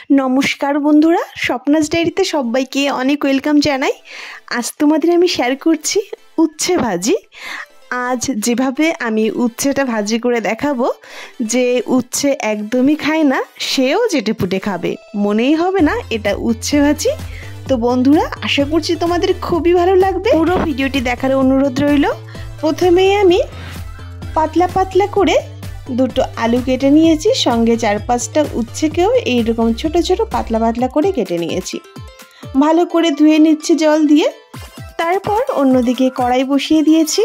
নমস্কার বন্ধুরা, স্বপ্নাস ডায়েরিতে সবাইকে অনেক ওয়েলকাম জানাই। আজ তোমাদের আমি শেয়ার করছি উচ্ছে ভাজি। আজ যেভাবে আমি উচ্ছেটা ভাজি করে দেখাবো, যে উচ্ছে একদমই খায় না সেও চেটেপুটে খাবে, মনেই হবে না এটা উচ্ছে ভাজি। তো বন্ধুরা, আশা করছি তোমাদের খুবই ভালো লাগবে। পুরো ভিডিওটি দেখার অনুরোধ রইল। প্রথমেই আমি পাতলা পাতলা করে দুটো আলু কেটে নিয়েছি, সঙ্গে 4-5টা উচ্ছেকেও এইরকম ছোট ছোট পাতলা পাতলা করে কেটে নিয়েছি। ভালো করে ধুয়ে নিচ্ছি জল দিয়ে। তারপর অন্যদিকে কড়াই বসিয়ে দিয়েছি।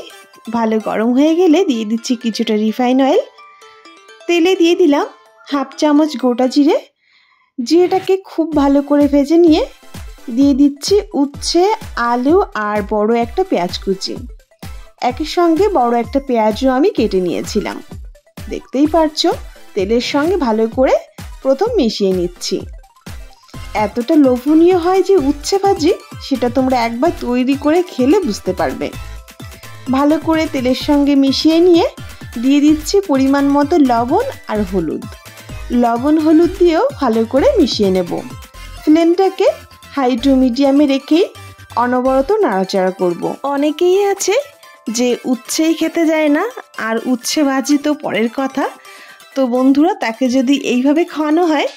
ভালো গরম হয়ে গেলে দিয়ে দিচ্ছি কিছুটা রিফাইন অয়েল। তেলে দিয়ে দিলাম 1/2 চামচ গোটা জিরে। জিরেটাকে খুব ভালো করে ভেজে নিয়ে দিয়ে দিচ্ছি উচ্ছে, আলু আর বড় একটা পেঁয়াজ কুচি। একই সঙ্গে বড় একটা পেঁয়াজও আমি কেটে নিয়েছিলাম। দেখতেই পারছো, তেলের সঙ্গে ভালো করে প্রথম মিশিয়ে নিচ্ছি। এতটা লোভনীয় হয় যে উচ্ছে ভাজি, সেটা তোমরা একবার তৈরি করে খেলে বুঝতে পারবে। ভালো করে তেলের সঙ্গে মিশিয়ে নিয়ে দিয়ে দিচ্ছি পরিমাণ মতো লবণ আর হলুদ। লবণ হলুদ দিয়েও ভালো করে মিশিয়ে নেব। ফ্লেমটাকে হাই টু মিডিয়ামে রেখেই অনবরত নাড়াচাড়া করব। অনেকেই আছে যে উচ্ছেই খেতে যায় না, আর উচ্ছে ভাজি তো পরের কথা। তো বন্ধুরা, তাকে যদি এইভাবে খাওয়ানো হয়,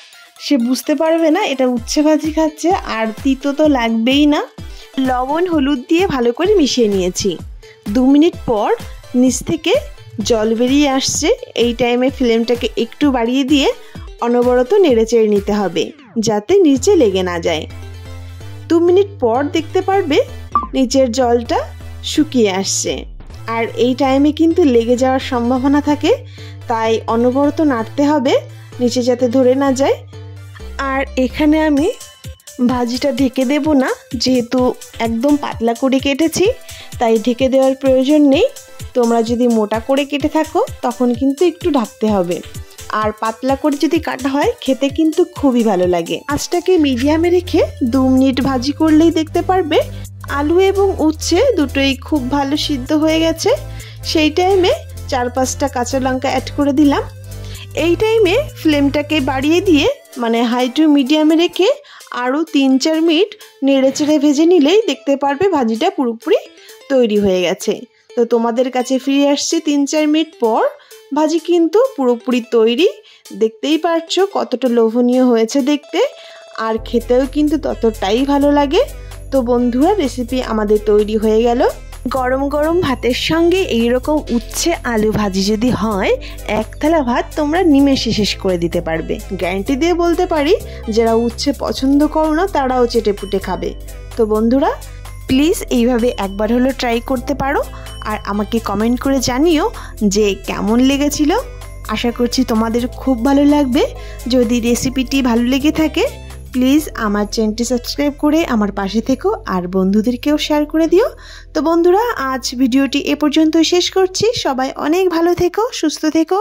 সে বুঝতে পারবে না এটা উচ্ছে ভাজি খাচ্ছে, আর তিতো তো লাগবেই না। লবণ হলুদ দিয়ে ভালো করে মিশিয়ে নিয়েছি। 2 মিনিট পর নিচ থেকে জল বেরিয়ে আসছে। এই টাইমে ফ্লেমটাকে একটু বাড়িয়ে দিয়ে অনবরত নেড়েচেড়ে নিতে হবে, যাতে নিচে লেগে না যায়। 2 মিনিট পর দেখতে পারবে নিচের জলটা শুকিয়ে আসছে। আর এই টাইমে কিন্তু লেগে যাওয়ার সম্ভাবনা থাকে, তাই অনবরত নাড়তে হবে নিচে যাতে ধরে না যায়। আর এখানে আমি ভাজিটা ঢেকে দেব না, যেহেতু একদম পাতলা করে কেটেছি, তাই ঢেকে দেওয়ার প্রয়োজন নেই। তোমরা যদি মোটা করে কেটে থাকো তখন কিন্তু একটু ঢাকতে হবে, আর পাতলা করে যদি কাটা হয় খেতে কিন্তু খুবই ভালো লাগে। আঁচটাকে মিডিয়ামে রেখে 2 মিনিট ভাজি করলেই দেখতে পারবে আলু এবং উচ্ছে দুটোই খুব ভালো সিদ্ধ হয়ে গেছে। সেই টাইমে 4-5টা কাঁচা লঙ্কা অ্যাড করে দিলাম। এই টাইমে ফ্লেমটাকে বাড়িয়ে দিয়ে, মানে হাই টু মিডিয়ামে রেখে আরও 3-4 মিনিট নেড়েচেড়ে ভেজে নিলেই দেখতে পারবে ভাজিটা পুরোপুরি তৈরি হয়ে গেছে। তো তোমাদের কাছে ফিরে আসছে 3-4 মিনিট পর। ভাজি কিন্তু পুরোপুরি তৈরি। দেখতেই পারছো কতটা লোভনীয় হয়েছে দেখতে, আর খেতেও কিন্তু ততটাই ভালো লাগে। তো বন্ধুরা, রেসিপি আমাদের তৈরি হয়ে গেল। গরম গরম ভাতের সঙ্গে এইরকম উচ্ছে আলু ভাজি যদি হয়, এক থালা ভাত তোমরা নিমেষে শেষ করে দিতে পারবে। গ্যারান্টি দিয়ে বলতে পারি, যারা উচ্ছে পছন্দ করো না তারাও চেটেপুটে খাবে। তো বন্ধুরা, প্লিজ এইভাবে একবার হলো ট্রাই করতে পারো, আর আমাকে কমেন্ট করে জানিও যে কেমন লেগেছিল। আশা করছি তোমাদের খুব ভালো লাগবে। যদি রেসিপিটি ভালো লেগে থাকে, প্লিজ আমার চ্যানেলটি সাবস্ক্রাইব করে আমার পাশে থেকো, আর বন্ধুদেরকেও শেয়ার করে দিও। তো বন্ধুরা, আজ ভিডিওটি এ পর্যন্ত শেষ করছি। সবাই অনেক ভালো থেকো, সুস্থ থেকো।